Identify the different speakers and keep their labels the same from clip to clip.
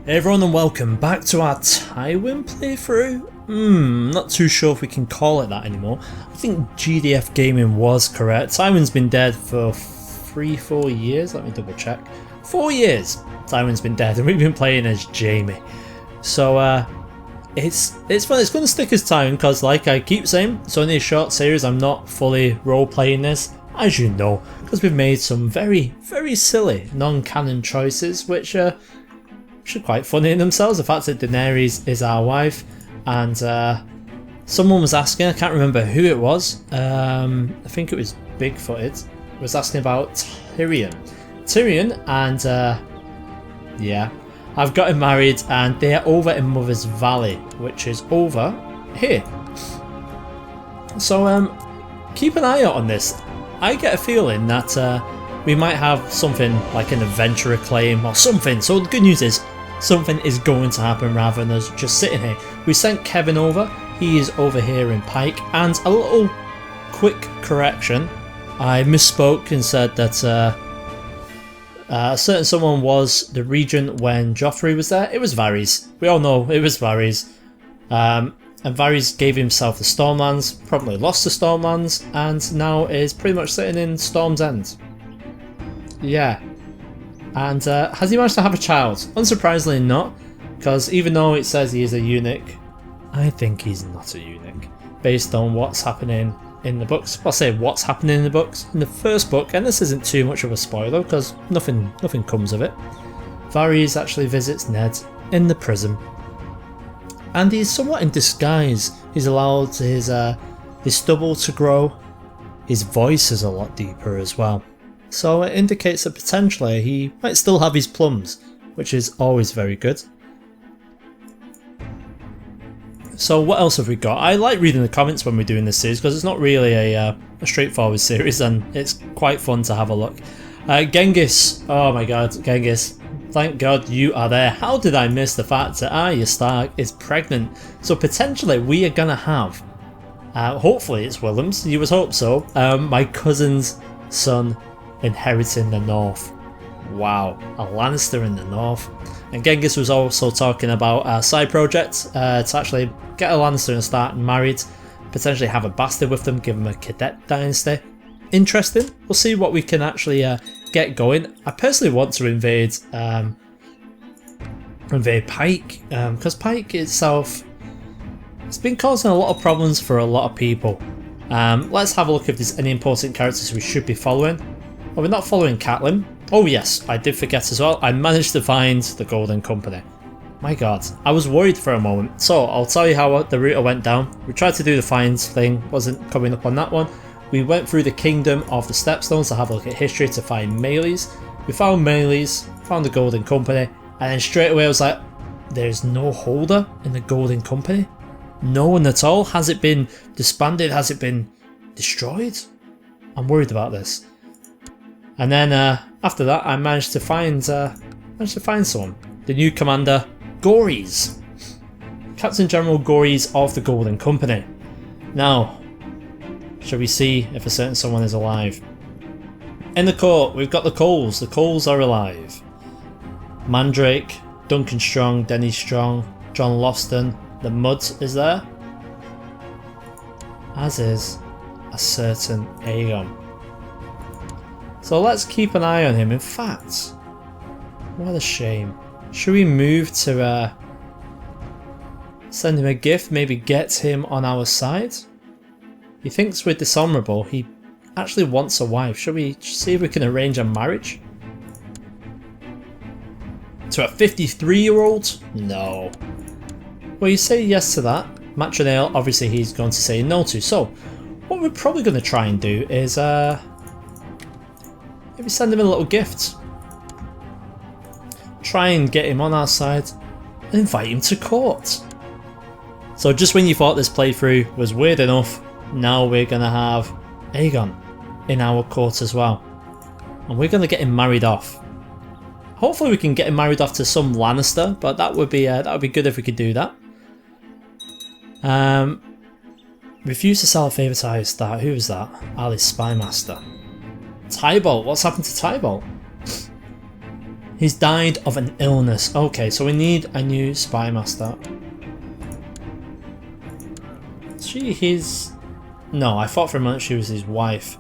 Speaker 1: Hey everyone and welcome back to our Tywin playthrough. Not too sure if we can call it that anymore. I think GDF Gaming was correct. Tywin's been dead for 3-4 years, let me double check. 4 years Tywin's been dead and we've been playing as Jamie. So it's fun, it's going to stick as Tywin because like I keep saying, it's only a short series, I'm not fully role playing this, as you know, because we've made some very silly non-canon choices which are quite funny in themselves. The fact that Daenerys is our wife, and someone was asking, I can't remember who it was, I think it was Bigfooted, was asking about Tyrion, and yeah, I've got him married and they're over in Mother's Valley, which is over here. So keep an eye out on this. I get a feeling that we might have something like an adventurer claim or something, so the good news is something is going to happen rather than us just sitting here. We sent Kevin over, he is over here in Pike, and a little quick correction, I misspoke and said that a certain someone was the regent when Joffrey was there. It was Varys, we all know it was Varys, and Varys gave himself the Stormlands, probably lost the Stormlands, and now is pretty much sitting in Storm's End. Yeah. And has he managed to have a child? Unsurprisingly not, because even though it says he is a eunuch, I think he's not a eunuch, based on what's happening in the books. I'll say what's happening in the books. In the first book, and this isn't too much of a spoiler because nothing comes of it, Varys actually visits Ned in the prison. And he's somewhat in disguise. He's allowed his stubble to grow. His voice is a lot deeper as well. So it indicates that potentially he might still have his plums, which is always very good. So what else have we got? I like reading the comments when we're doing this series because it's not really a straightforward series and it's quite fun to have a look. Genghis, oh my god, Genghis, thank god you are there. How did I miss the fact that Arya Stark is pregnant? So potentially we are going to have, hopefully it's Willems, you would hope so, my cousin's son inheriting the North. Wow, a Lannister in the North. And Genghis was also talking about a side project to actually get a Lannister and start married, potentially have a bastard with them, give them a cadet dynasty. Interesting. We'll see what we can actually get going. I personally want to invade Pike, because Pike itself, it's been causing a lot of problems for a lot of people. Let's have a look if there's any important characters we should be following. Well, we're not following Catelyn. Oh yes, I did forget as well. I managed to find the Golden Company. My god, I was worried for a moment. So I'll tell you how the route I went down. We tried to do the finds thing, wasn't coming up on that one. We went through the Kingdom of the Stepstones to have a look at history to find Meleys. We found Meleys, found the Golden Company, and then straight away I was like, there's no holder in the Golden Company? No one at all? Has it been disbanded? Has it been destroyed? I'm worried about this. And then after that, I managed to find someone. The new commander, Gorys, Captain General Gorys of the Golden Company. Now, shall we see if a certain someone is alive? In the court, we've got the Coles. The Coles are alive. Mandrake, Duncan Strong, Denny Strong, John Lofton. The Mud is there, as is a certain Aegon. So let's keep an eye on him. In fact, what a shame. Should we move to send him a gift, maybe get him on our side? He thinks we're dishonourable. He actually wants a wife. Should we see if we can arrange a marriage? To a 53-year-old? No. Well, you say yes to that. Matronale, obviously he's going to say no to. So, what we're probably going to try and do is maybe send him a little gift. Try and get him on our side and invite him to court. So just when you thought this playthrough was weird enough, now we're going to have Aegon in our court as well. And we're going to get him married off. Hopefully we can get him married off to some Lannister, but that would be good if we could do that. Refuse to sell a favour to Arya Stark. Who was that? Alice Spymaster. Tybalt. What's happened to Tybalt? He's died of an illness. Okay, so we need a new spy master. Is she his... No, I thought for a moment she was his wife.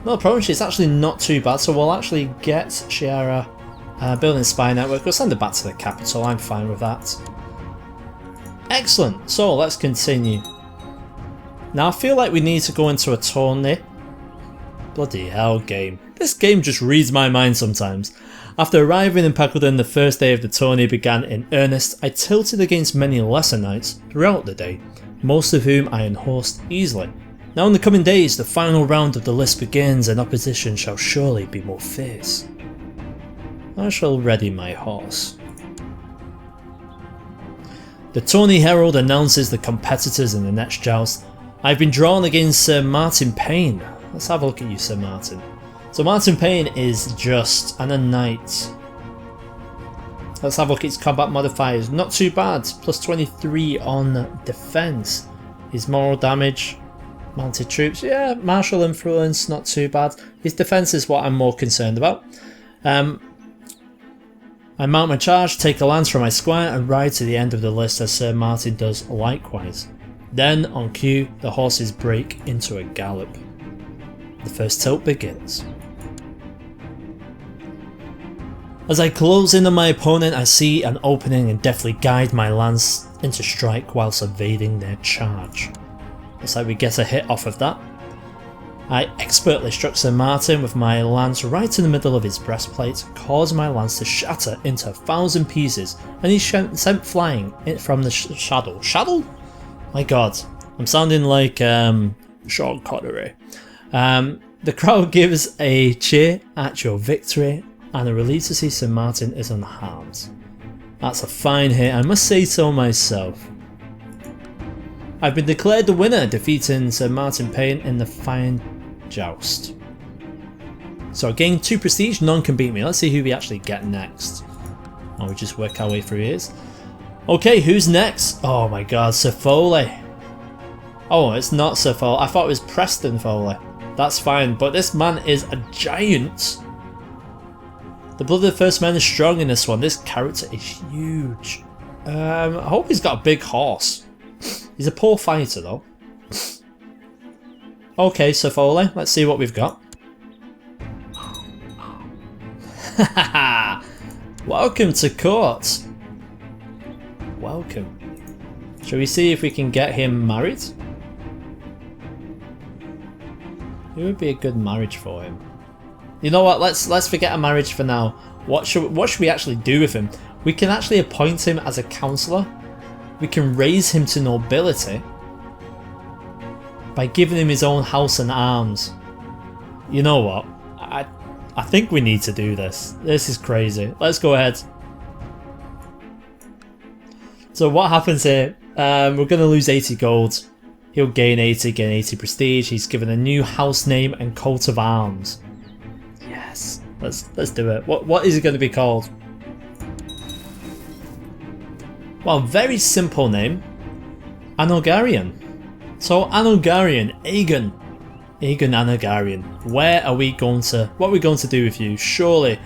Speaker 1: No problem, she's actually not too bad, so we'll actually get Shiera building a spy network. We'll send her back to the capital, I'm fine with that. Excellent, so let's continue. Now I feel like we need to go into a tourney. Bloody hell, game. This game just reads my mind sometimes. After arriving in Packledon, the first day of the tourney began in earnest. I tilted against many lesser knights throughout the day, most of whom I unhorsed easily. Now in the coming days, the final round of the list begins and opposition shall surely be more fierce. I shall ready my horse. The tourney herald announces the competitors in the next joust. I've been drawn against Sir Martin Payne. Let's have a look at you, Sir Martin. So Martin Payne is just and a knight. Let's have a look at his combat modifiers. Not too bad. Plus 23 on defense. His moral damage, mounted troops, yeah, martial influence, not too bad. His defense is what I'm more concerned about. I mount my charge, take a lance from my squire and ride to the end of the list as Sir Martin does likewise. Then, on cue, the horses break into a gallop. The first tilt begins. As I close in on my opponent, I see an opening and deftly guide my lance into strike whilst evading their charge. Looks like we get a hit off of that. I expertly struck Sir Martin with my lance right in the middle of his breastplate, causing my lance to shatter into 1,000 pieces, and he's sent flying from the shadow. Shadow? My god, I'm sounding like Sean Connery. The crowd gives a cheer at your victory, and a relief to see Sir Martin is unharmed. That's a fine hit, I must say so myself. I've been declared the winner, defeating Sir Martin Payne in the fine joust. So I gained 2 prestige, none can beat me. Let's see who we actually get next. Oh, we just work our way through here. Okay, who's next? Oh my god, Sir Foley. Oh, it's not Sir Foley. I thought it was Preston Foley. That's fine, but this man is a giant. The blood of the first man is strong in this one. This character is huge. I hope he's got a big horse. He's a poor fighter though. Okay, Sir Foley, let's see what we've got. Welcome to court. Welcome. Shall we see if we can get him married? It would be a good marriage for him. You know what? Let's forget a marriage for now. What should we actually do with him? We can actually appoint him as a councillor. We can raise him to nobility by giving him his own house and arms. You know what? I think we need to do this. This is crazy. Let's go ahead. So what happens here? We're going to lose 80 gold. He'll gain 80 prestige. He's given a new house name and coat of arms. Yes, let's do it. What is it going to be called? Well, very simple name. Anogarian. So Anogarian, Aegon Anogarian. What are we going to do with you? Surely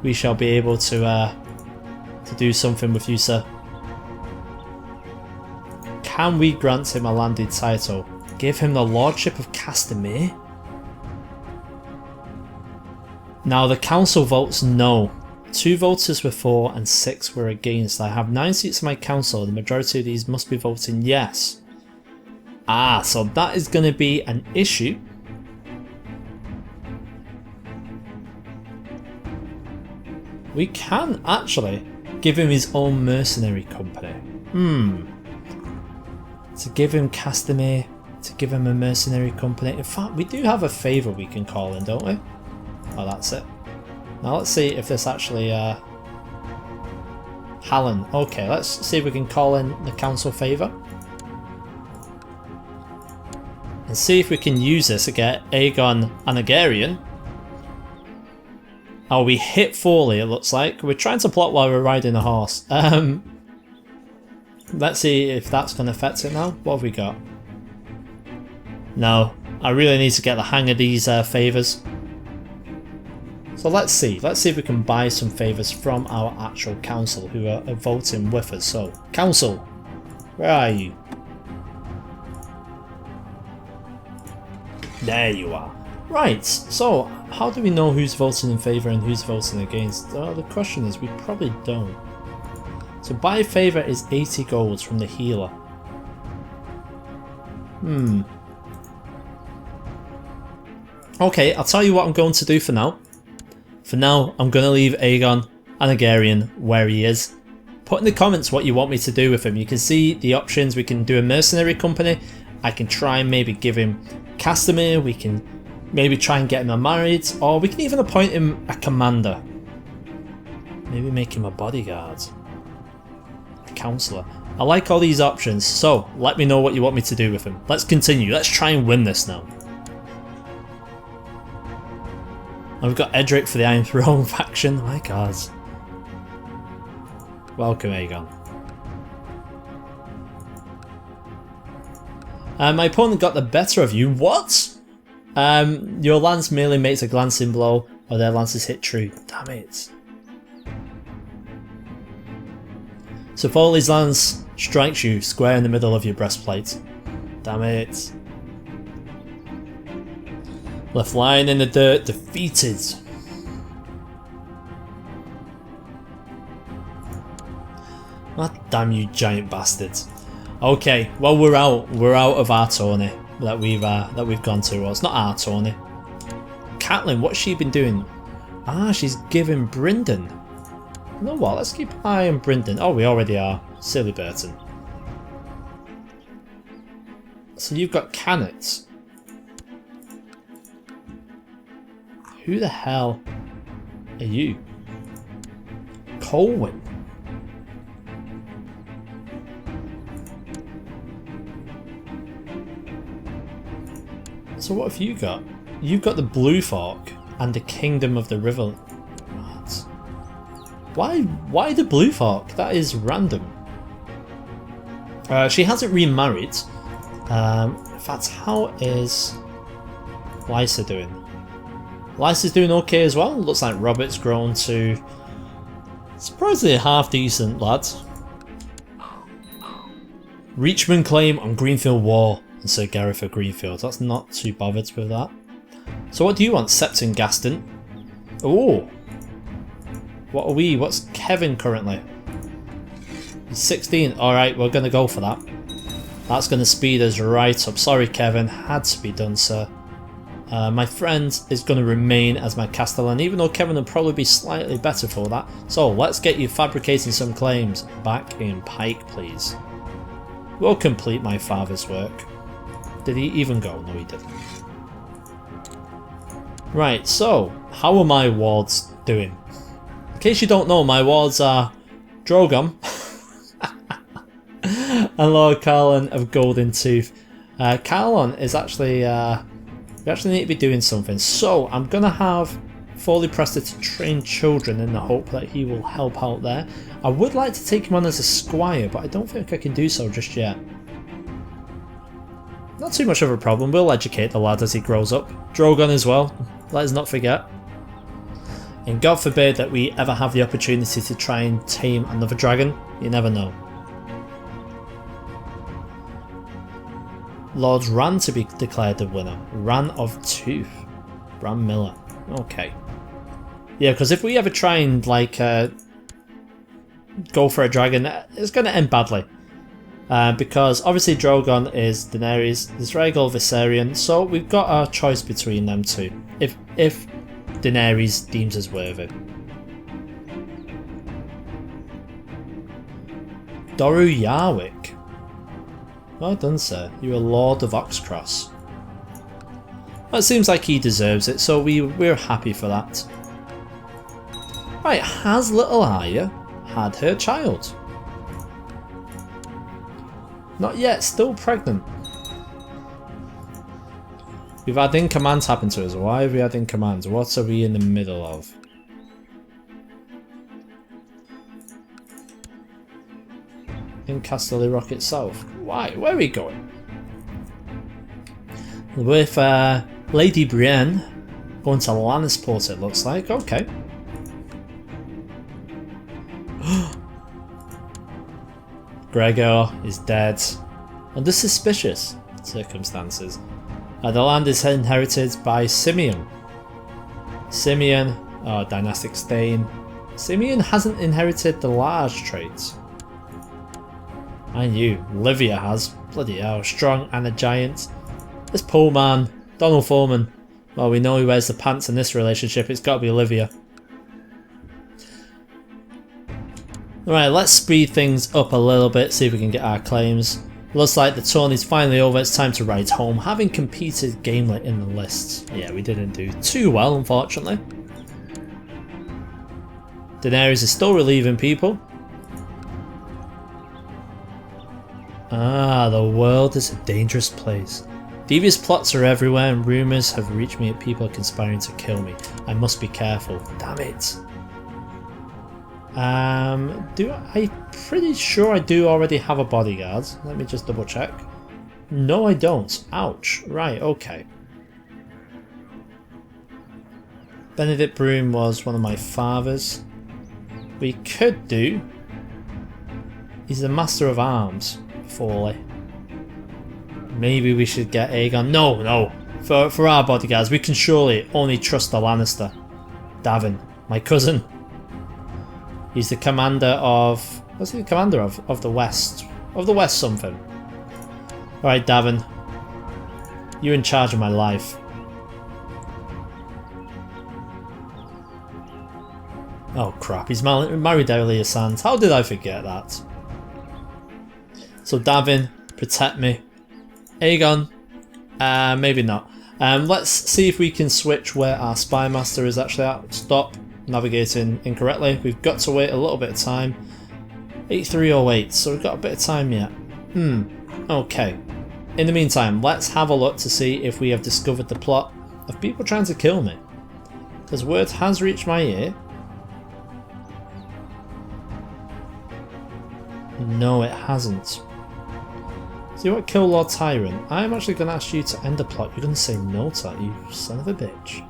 Speaker 1: we shall be able to do something with you, sir. Can we grant him a landed title? Give him the Lordship of Castamere? Now the council votes no. 2 voters were for and 6 were against. I have 9 seats in my council. The majority of these must be voting yes. Ah, so that is going to be an issue. We can actually give him his own mercenary company. To give him Castamere, to give him a mercenary company. In fact, we do have a favour we can call in, don't we? Oh, that's it. Now let's see if this actually... Hallen. Okay, let's see if we can call in the council favour. And see if we can use this to get Aegon Anogarian. Oh, we hit Foley, it looks like. We're trying to plot while we're riding a horse. Let's see if that's going to affect it now. What have we got? No, I really need to get the hang of these favours. So let's see if we can buy some favours from our actual council who are voting with us. So, council, where are you? There you are. Right, so how do we know who's voting in favour and who's voting against? Well, the question is, we probably don't. So buy favour is 80 golds from the healer. Okay, I'll tell you what I'm going to do for now. For now, I'm going to leave Aegon Anagarian where he is. Put in the comments what you want me to do with him. You can see the options. We can do a mercenary company. I can try and maybe give him Castamere. We can maybe try and get him married. Or we can even appoint him a commander. Maybe make him a bodyguard. A councillor. I like all these options. So, let me know what you want me to do with him. Let's continue. Let's try and win this now. And we've got Edric for the Iron Throne faction. My god. Welcome, Aegon. My opponent got the better of you. What? Your lance merely makes a glancing blow, or their lances hit true. Damn it. So Foley's lance strikes you square in the middle of your breastplate. Damn it. Left lying in the dirt, defeated. Ah, damn you giant bastards. Okay, well we're out of our tourney that we've gone to. Well, it's not our tourney. Catelyn, what's she been doing? Ah, she's giving Brynden. You know what, let's keep an eye on Brynden. Oh, we already are. Silly Burton. So you've got Cannots. Who the hell are you? Colwyn. So what have you got? You've got the Blue Fork and the Kingdom of the River. What? Why the Blue Fork? That is random. She hasn't remarried. In fact, how is Lysa doing? Lysa's doing okay as well. Looks like Robert's grown to surprisingly a half decent lad. Reachman claim on Greenfield War and Sir Gareth of Greenfield. That's not too bothered with that. So what do you want, Septon Gaston? Oh, what are we? What's Kevin currently? He's 16. All right, we're gonna go for that. That's gonna speed us right up. Sorry, Kevin, had to be done, sir. My friend is going to remain as my castellan, even though Kevin will probably be slightly better for that. So let's get you fabricating some claims back in Pike, please. We'll complete my father's work. Did he even go? No, he didn't. Right, so how are my wards doing? In case you don't know, my wards are Drogon and Lord Carlon of Golden Tooth. Carlon is actually... we actually need to be doing something, so I'm going to have Foley Prester to train children in the hope that he will help out there. I would like to take him on as a squire, but I don't think I can do so just yet. Not too much of a problem, we'll educate the lad as he grows up. Drogon as well, let us not forget. And God forbid that we ever have the opportunity to try and tame another dragon, you never know. Lord Ran to be declared the winner. Ran of Tooth. Bran Miller. Okay. Yeah, because if we ever try and like go for a dragon, it's going to end badly. Because obviously Drogon is Daenerys, there's Rhaegal Viserion, so we've got our choice between them two. If Daenerys deems us worthy. Doru Yarwick. Well done, sir. You're a Lord of Oxcross. Well, it seems like he deserves it, so we're happy for that. Right, has little Arya had her child? Not yet, still pregnant. We've had in commands happen to us. Why have we had in commands? What are we in the middle of? In Casterly Rock itself. Why? Where are we going? With Lady Brienne Going to Lannisport, it looks like. Okay. Gregor is dead. Under suspicious circumstances. The land is inherited by Simeon. Simeon, dynastic stain. Simeon hasn't inherited the large traits. I knew. Livia has. Bloody hell, strong and a giant. This poor man, Donald Foreman. Well, we know who wears the pants in this relationship. It's got to be Olivia. Right, let's speed things up a little bit, see if we can get our claims. Looks like the tourney's finally over. It's time to ride home, having competed gamely in the lists. Yeah, we didn't do too well, unfortunately. Daenerys is still relieving people. Ah, the world is a dangerous place. Devious plots are everywhere and rumours have reached me that people are conspiring to kill me. I must be careful. Damn it. I'm pretty sure I do already have a bodyguard. Let me just double check. No, I don't. Ouch. Right, okay. Benedict Broom was one of my fathers. We could do... He's the Master of Arms, Foley. Maybe we should get Aegon. No. For our bodyguards, we can surely only trust the Lannister. Gavin, my cousin. He's the commander of... What's he the commander of? Of the West. Of the West something. Alright, Gavin. You're in charge of my life. Oh crap, he's married Elia Sands. How did I forget that? So Gavin, protect me. Aegon, maybe not. Let's see if we can switch where our spy master is actually at. Stop navigating incorrectly. We've got to wait a little bit of time. 8308, so we've got a bit of time yet. Okay. In the meantime, let's have a look to see if we have discovered the plot of people trying to kill me. Because word has reached my ear. No, it hasn't. So you want to kill Lord Tywin? I'm actually going to ask you to end the plot. You're going to say no to that, you son of a bitch.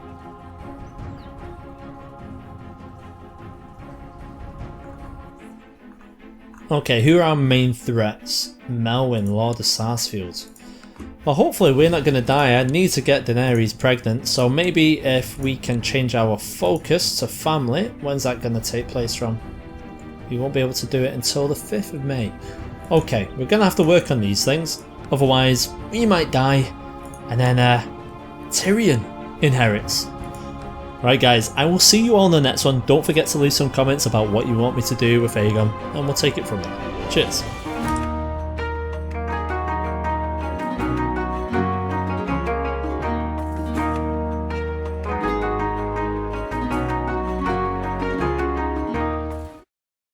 Speaker 1: Okay, who are our main threats? Melwyn, Lord of Sarsfield. Well, hopefully we're not going to die. I need to get Daenerys pregnant, so maybe if we can change our focus to family. When's that going to take place from? We won't be able to do it until the 5th of May. Okay, we're going to have to work on these things. Otherwise, we might die. And then Tyrion inherits. Right guys, I will see you all in the next one. Don't forget to leave some comments about what you want me to do with Aegon. And we'll take it from there. Cheers.